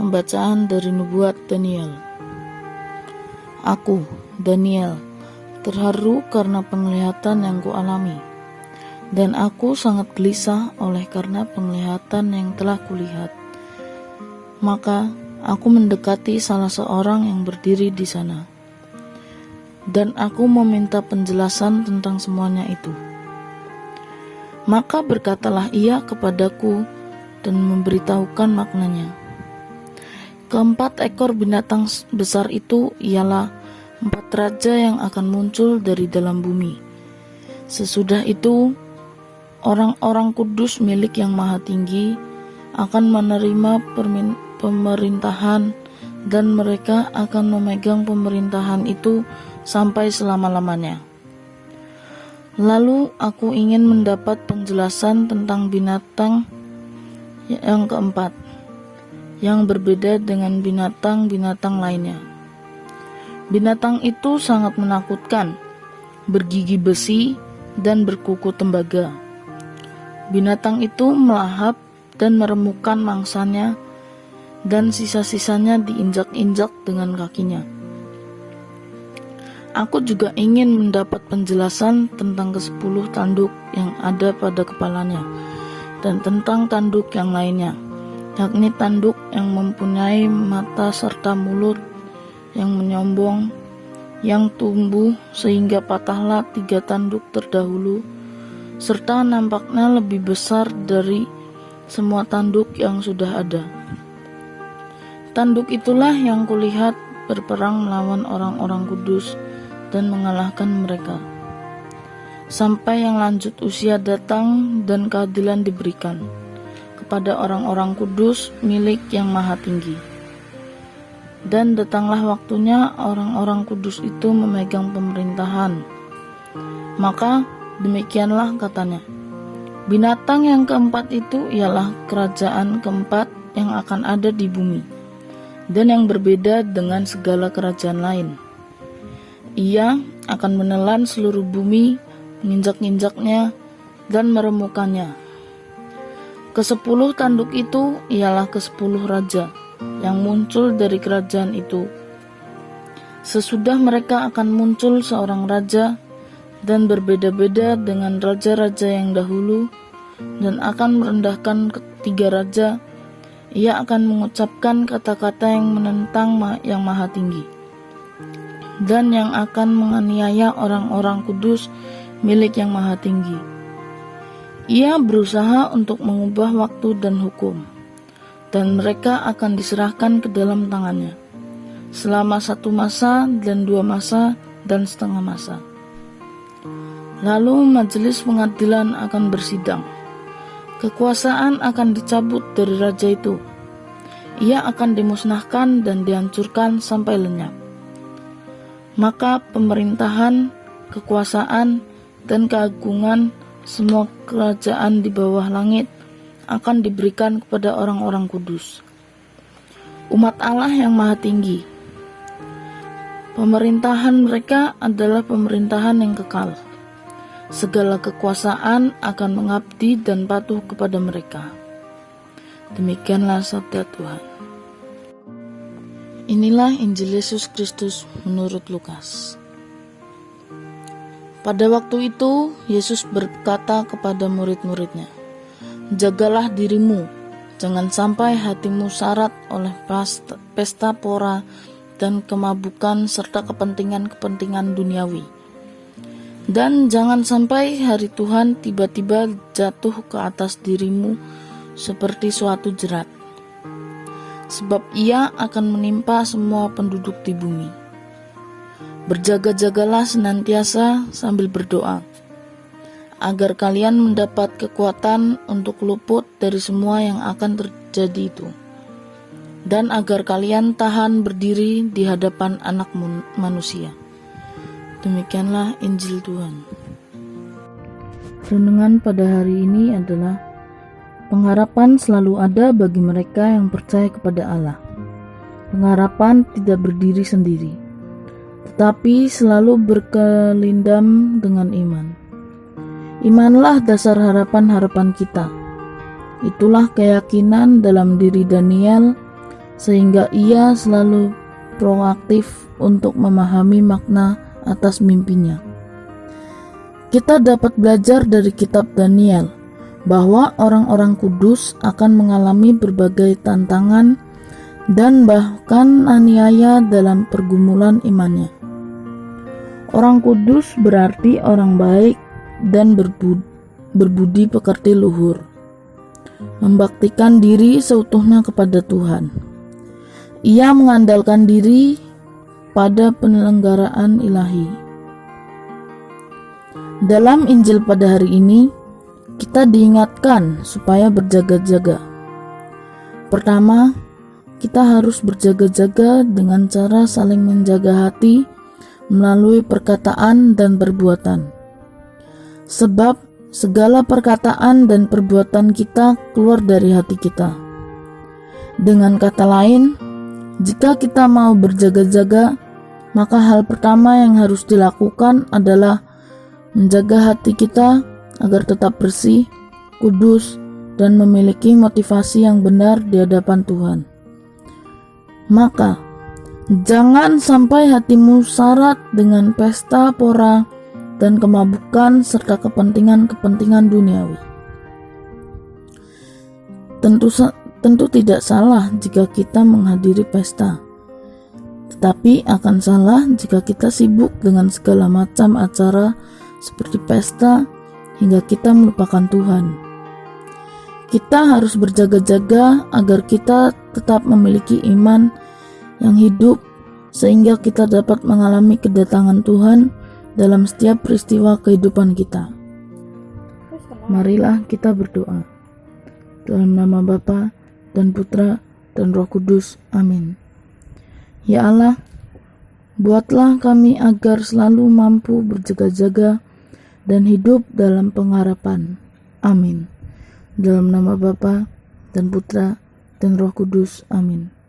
Pembacaan dari Nubuat Daniel. Aku, Daniel, terharu karena penglihatan yang kualami, dan aku sangat gelisah oleh karena penglihatan yang telah kulihat. Maka aku mendekati salah seorang yang berdiri di sana, dan aku meminta penjelasan tentang semuanya itu. Maka berkatalah ia kepadaku dan memberitahukan maknanya. Keempat ekor binatang besar itu ialah 4 raja yang akan muncul dari dalam bumi. Sesudah itu, orang-orang kudus milik Yang Maha Tinggi akan menerima pemerintahan, dan mereka akan memegang pemerintahan itu sampai selama-lamanya. Lalu aku ingin mendapat penjelasan tentang binatang yang keempat, yang berbeda dengan binatang-binatang lainnya. Binatang itu sangat menakutkan, bergigi besi dan berkuku tembaga. Binatang itu melahap dan meremukkan mangsanya, dan sisa-sisanya diinjak-injak dengan kakinya. Aku juga ingin mendapat penjelasan tentang ke-10 tanduk yang ada pada kepalanya, dan tentang tanduk yang lainnya, yakni tanduk yang mempunyai mata serta mulut yang menyombong, yang tumbuh sehingga patahlah 3 tanduk terdahulu, serta nampaknya lebih besar dari semua tanduk yang sudah ada. Tanduk itulah yang kulihat berperang melawan orang-orang kudus dan mengalahkan mereka, sampai yang lanjut usia datang dan keadilan diberikan kepada orang-orang kudus milik Yang Maha Tinggi. Dan datanglah waktunya orang-orang kudus itu memegang pemerintahan. Maka demikianlah katanya, binatang yang keempat itu ialah kerajaan keempat yang akan ada di bumi, dan yang berbeda dengan segala kerajaan lain. Ia akan menelan seluruh bumi, menginjak-injaknya, dan meremukkannya. Ke-10 tanduk itu ialah ke-10 raja yang muncul dari kerajaan itu. Sesudah mereka akan muncul seorang raja, dan berbeda-beda dengan raja-raja yang dahulu, dan akan merendahkan 3 raja. Ia akan mengucapkan kata-kata yang menentang Yang Maha Tinggi, dan yang akan menganiaya orang-orang kudus milik Yang Maha Tinggi. Ia berusaha untuk mengubah waktu dan hukum, dan mereka akan diserahkan ke dalam tangannya selama 1 masa dan 2 masa dan setengah masa. Lalu majelis pengadilan akan bersidang. Kekuasaan akan dicabut dari raja itu. Ia akan dimusnahkan dan dihancurkan sampai lenyap. Maka pemerintahan, kekuasaan, dan keagungan semua kerajaan di bawah langit akan diberikan kepada orang-orang kudus, umat Allah yang Maha Tinggi. Pemerintahan mereka adalah pemerintahan yang kekal. Segala kekuasaan akan mengabdi dan patuh kepada mereka. Demikianlah sabda Tuhan. Inilah Injil Yesus Kristus menurut Lukas. Pada waktu itu, Yesus berkata kepada murid-muridnya, "Jagalah dirimu, jangan sampai hatimu syarat oleh pesta pora dan kemabukan serta kepentingan-kepentingan duniawi. Dan jangan sampai hari Tuhan tiba-tiba jatuh ke atas dirimu seperti suatu jerat, sebab ia akan menimpa semua penduduk di bumi. Berjaga-jagalah senantiasa sambil berdoa, agar kalian mendapat kekuatan untuk luput dari semua yang akan terjadi itu, dan agar kalian tahan berdiri di hadapan Anak Manusia." Demikianlah Injil Tuhan. Renungan pada hari ini adalah pengharapan selalu ada bagi mereka yang percaya kepada Allah. Pengharapan tidak berdiri sendiri, tetapi selalu berkelindam dengan iman. Imanlah dasar harapan-harapan kita. Itulah keyakinan dalam diri Daniel sehingga ia selalu proaktif untuk memahami makna atas mimpinya. Kita dapat belajar dari kitab Daniel bahwa orang-orang kudus akan mengalami berbagai tantangan dan bahkan aniaya dalam pergumulan imannya. Orang kudus berarti orang baik dan berbudi pekerti luhur, membaktikan diri seutuhnya kepada Tuhan. Ia mengandalkan diri pada penyelenggaraan ilahi. Dalam Injil pada hari ini, kita diingatkan supaya berjaga-jaga. Pertama, kita harus berjaga-jaga dengan cara saling menjaga hati melalui perkataan dan perbuatan. Sebab segala perkataan dan perbuatan kita keluar dari hati kita. Dengan kata lain, jika kita mau berjaga-jaga, maka hal pertama yang harus dilakukan adalah menjaga hati kita agar tetap bersih, kudus, dan memiliki motivasi yang benar di hadapan Tuhan. Maka, jangan sampai hatimu syarat dengan pesta pora dan kemabukan serta kepentingan-kepentingan duniawi. Tentu tidak salah jika kita menghadiri pesta, tetapi akan salah jika kita sibuk dengan segala macam acara seperti pesta hingga kita melupakan Tuhan. Kita harus berjaga-jaga agar kita tetap memiliki iman yang hidup sehingga kita dapat mengalami kedatangan Tuhan dalam setiap peristiwa kehidupan kita. Marilah kita berdoa. Dalam nama Bapa dan Putra dan Roh Kudus. Amin. Ya Allah, buatlah kami agar selalu mampu berjaga-jaga dan hidup dalam pengharapan. Amin. Dalam nama Bapa dan Putra dan Roh Kudus. Amin.